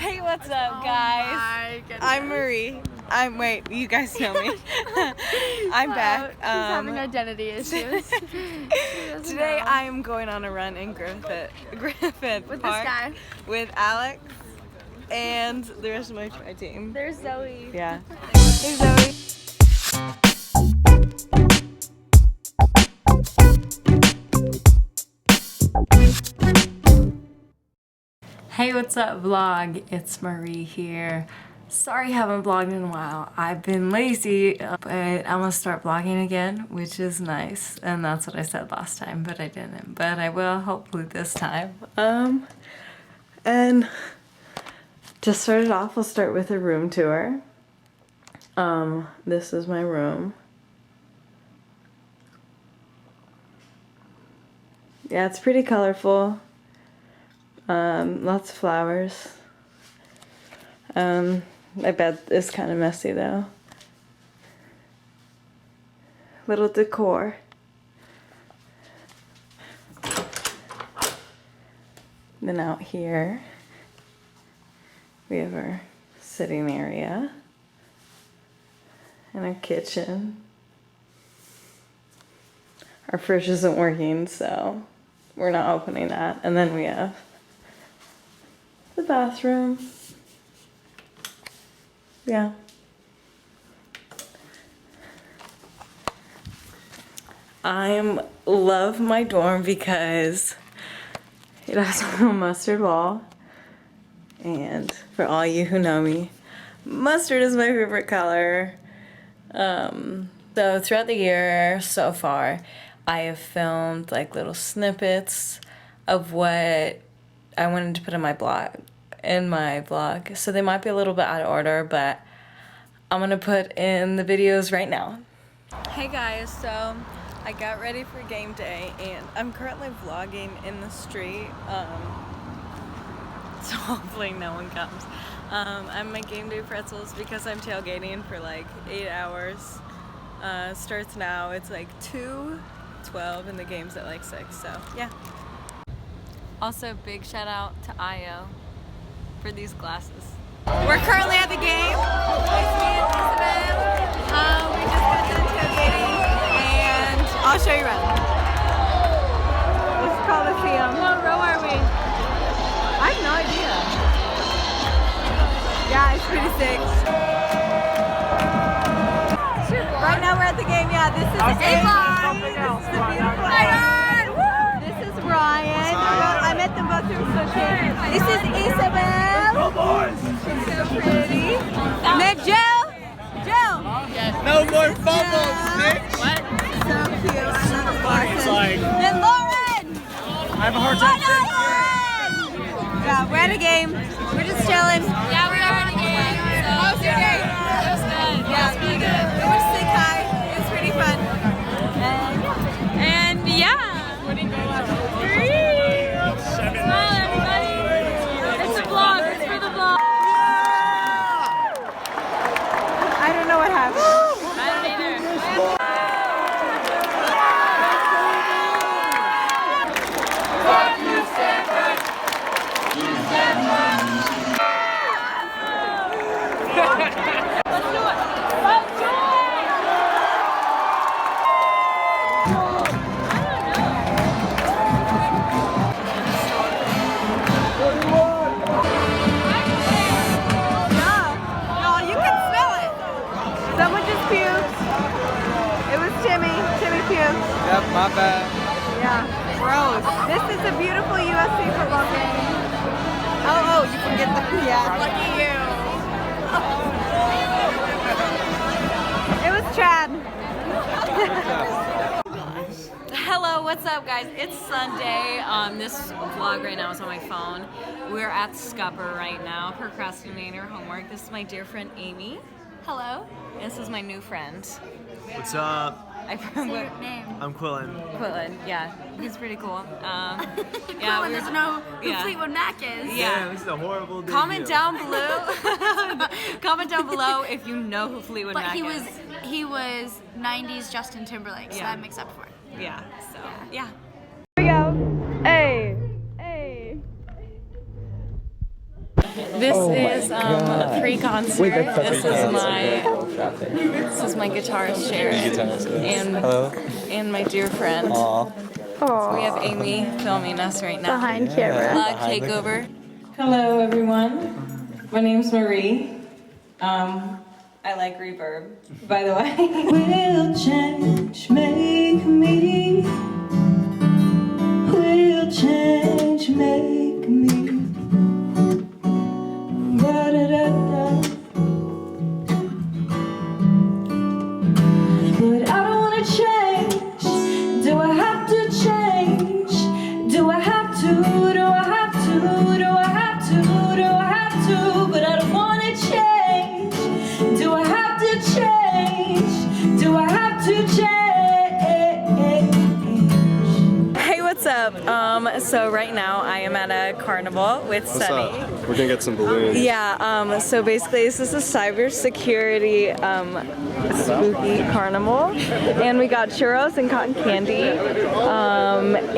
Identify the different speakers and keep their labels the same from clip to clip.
Speaker 1: Hey, what's up, guys? I'm Marie. Wait, you guys know me. I'm back.
Speaker 2: She's having identity issues.
Speaker 1: Today I am going on a run in Griffith
Speaker 2: with
Speaker 1: Park
Speaker 2: this guy.
Speaker 1: with Alex and the rest of my team.
Speaker 2: There's Zoe.
Speaker 1: Yeah. Hey, Zoe. Hey, what's up, vlog? It's Marie here. Sorry I haven't vlogged in a while. I've been lazy, but I'm gonna start vlogging again, which is nice. And that's what I said last time, but I didn't. But I will, hopefully this time. And to start it off, we'll start with a room tour. This is my room. Yeah, it's pretty colorful. Lots of flowers. My bed is kind of messy though. Little decor. Then out here, we have our sitting area and our kitchen. Our fridge isn't working, so we're not opening that. And then we have the bathroom. Yeah. I love my dorm because it has a mustard wall. And for all you who know me, mustard is my favorite color. So throughout the year so far, I have filmed like little snippets of what I wanted to put in my vlog. So they might be a little bit out of order, but I'm gonna put in the videos right now. Hey guys, so I got ready for game day and I'm currently vlogging in the street, so hopefully no one comes. I'm at game day pretzels because I'm tailgating for like 8 hours. Starts now, it's like 2:12 and the game's at like 6, so yeah. Also, big shout out to Io for these glasses. We're currently at the game. It's me and Isabel. We just got done tailgating and I'll show you around. This is Coliseum.
Speaker 2: What row are we?
Speaker 1: I have no idea. Yeah, it's pretty sick. Right now we're at the game. Yeah, this is Ryan. This is the beautiful Ryan. This is Ryan. I met them both through social. This is Isabel. She's so pretty. Met Joe. Joe.
Speaker 3: No more fumbles, Nick.
Speaker 1: What? So cute. I love the glasses.
Speaker 3: Like,
Speaker 1: and Lauren.
Speaker 3: I have a hard time saying
Speaker 1: Lauren. Yeah, we're at a game. We're just chilling.
Speaker 2: Yeah, we are at a game.
Speaker 1: How was your game?
Speaker 2: It was good.
Speaker 1: Yeah, it's really good. We were sick high. It was pretty fun.
Speaker 2: And yeah. Smile, everybody. It's a vlog. It's for the vlog.
Speaker 1: I don't know what happened.
Speaker 2: I don't either. Let's do it. Let's do
Speaker 1: No, you can smell it. Someone just puked. It was Timmy. Timmy puked.
Speaker 3: Yep, my bad.
Speaker 1: Yeah, gross. This is a beautiful USC football game. Oh, you can get the, yeah. Lucky you. It was Chad. Hello, what's up guys? It's Sunday. This vlog right now is on my phone. We're at Scupper right now, procrastinating our homework. This is my dear friend Amy.
Speaker 2: Hello.
Speaker 1: This is my new friend.
Speaker 3: What's up?
Speaker 2: Favorite name.
Speaker 3: I'm Quillen.
Speaker 1: Quillen, yeah, he's pretty cool.
Speaker 2: Quillen doesn't know who Fleetwood Mac is.
Speaker 1: Yeah.
Speaker 3: This is a horrible day.
Speaker 1: Comment down below. Comment down below if you know who Fleetwood Mac is.
Speaker 2: But he was 90s Justin Timberlake, so that makes up for it.
Speaker 1: Yeah. So yeah. Here we go. Hey. Hey. This is pre-concert. This is my guitarist Sharon and my dear friend. So we have Amy filming us right now.
Speaker 4: Behind camera.
Speaker 1: Vlog takeover. Hello everyone. My name's Marie. I like reverb, by the way. Will change make me? Will change make me? Ba-da-da-da. But I don't wanna change. Do I have to change? Do I have to? Do I have to? Do I have to? Do I have to? But I don't wanna change. Do I have to change? Do I have to change? Hey, what's up? So right now I am at a carnival with Sunny.
Speaker 5: We're gonna get some balloons.
Speaker 1: Yeah, so basically this is a cybersecurity spooky carnival, and we got churros and cotton candy,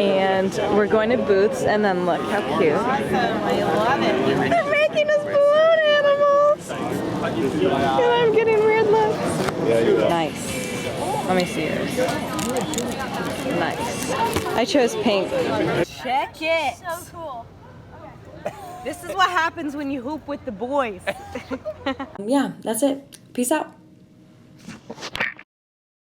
Speaker 1: and we're going to booths, and then look how cute. I love it. They're making us balloon animals, and I'm getting weird looks.
Speaker 5: Yeah, you will.
Speaker 1: Nice. Let me see yours. Nice. I chose pink.
Speaker 6: Check it.
Speaker 2: So cool.
Speaker 6: This is what happens when you hoop with the boys.
Speaker 1: Yeah, that's it. Peace out.